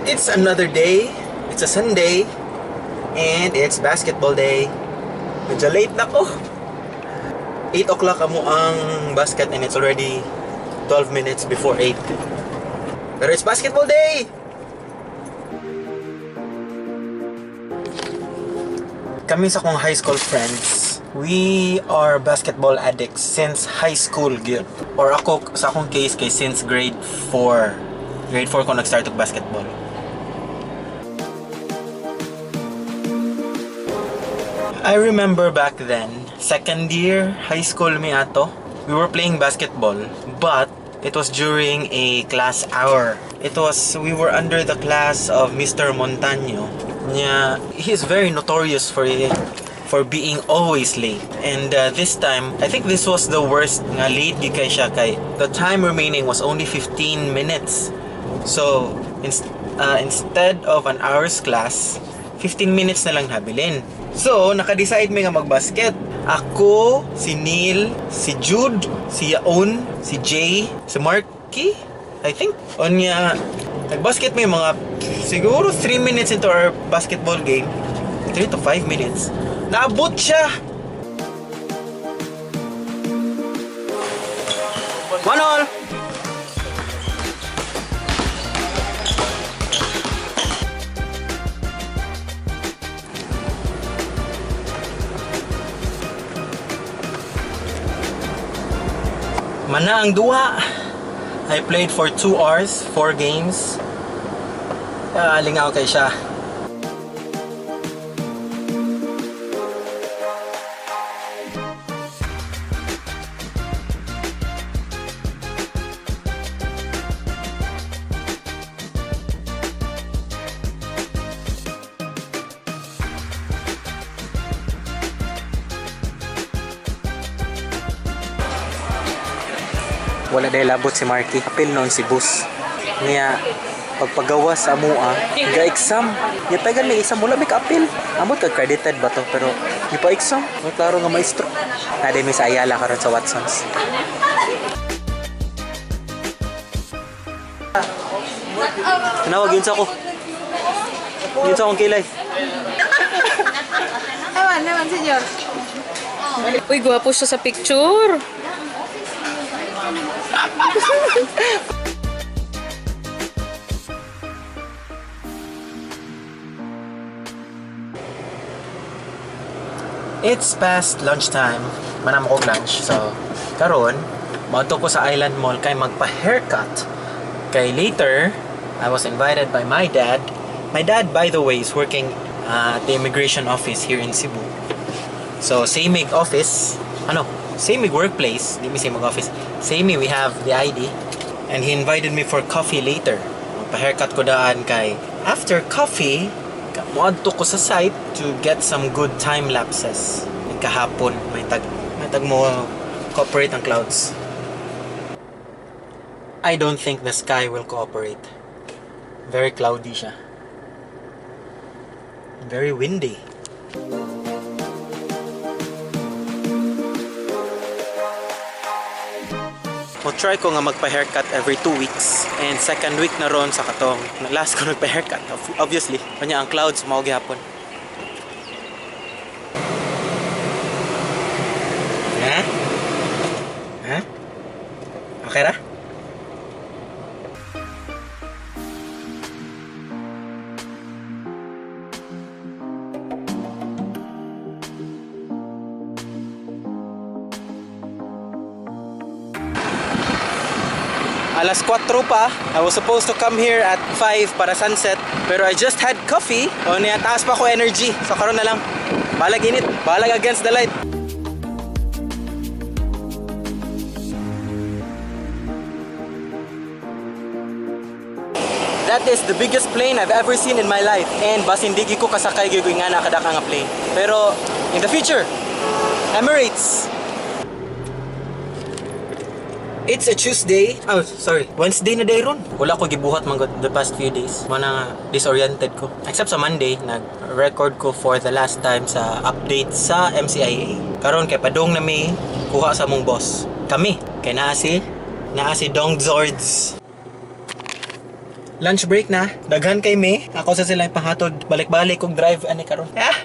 It's another day. It's a Sunday. And it's basketball day. Medyo late na ko. 8 o'clock amo ang basket and it's already 12 minutes before 8. Pero it's basketball day! Kami sa kong high school friends, we are basketball addicts since high school gyud. Or ako sa akong case kay since grade 4. Grade 4 ko nag-start og basketball. I remember back then, second year high school mi ato, we were playing basketball, but it was during a class hour. We were under the class of Mr. Montaño. Yeah, he's very notorious for being always late. And this time, I think this was the worst nga late di kay siya kay. The time remaining was only 15 minutes. So, instead of an hour's class, 15 minutes na lang habilin. So, naka-decide may nga magbasket. Ako, si Neil, si Jude, si Yaon, si Jay, si Marky, I think. Onya, nagbasket may mga siguro 3 minutes into our basketball game. 3 to 5 minutes. Naabot siya! One all! Mana ang duwa. I played for 2 hours, 4 games. Lingaw kay siya. Wala dahil labot si Marky. Apil noon si Bus. Niya, pagpagawa sa amua, ga-exam. Niya pagan may exam, wala may ka-apil. Amot ka-credited ba to? Pero, di pa exam. May klaro nga maestro. Nade may sa Ayala karon sa Watsons. Tinawag yun sa ako. Yun sa akong kilay. Naman, senyor. Uy, gwapo siya sa picture. It's past lunchtime. Manam ko lunch. So, karon, mauto ko sa Island Mall kay magpa-haircut. Kay later, I was invited by my dad. My dad, by the way, is working at the immigration office here in Cebu. So, same office. Same workplace. Di mi same office. Same we have the ID. And he invited me for coffee later. Pa-haircut ko daan kay. After coffee, muadto ko sa site to get some good time lapses. Kahapon, may tag mo cooperate ang clouds. I don't think the sky will cooperate. Very cloudy siya. Very windy. Try ko nga magpa-haircut every 2 weeks. And second week na ron sa katong. Last ko nagpa-haircut, obviously. Kanya ang clouds, mao gihapon. Ha? Ha? Okay ra? Alas 4 pa. I was supposed to come here at 5 para sunset. Pero I just had coffee. O niya, taas pa ko energy. So karon na lang. Balag init. Balag against the light. That is the biggest plane I've ever seen in my life. And basin digi ko kasakay gyud nga nakadaka nga plane. Pero in the future, Emirates. It's a Tuesday. Oh, sorry. Wednesday na day ron. Wala ko gibuhat man the past few days. Mana disoriented ko. Except sa Monday, nag-record ko for the last time sa update sa MCIA. Karon kay padong na may kuha sa mong boss. Kami. Kay naa si Dong Zords. Lunch break na. Daghan kay me. Ako sa sila panghatod. Balik-balik kog drive ani karon. Ah.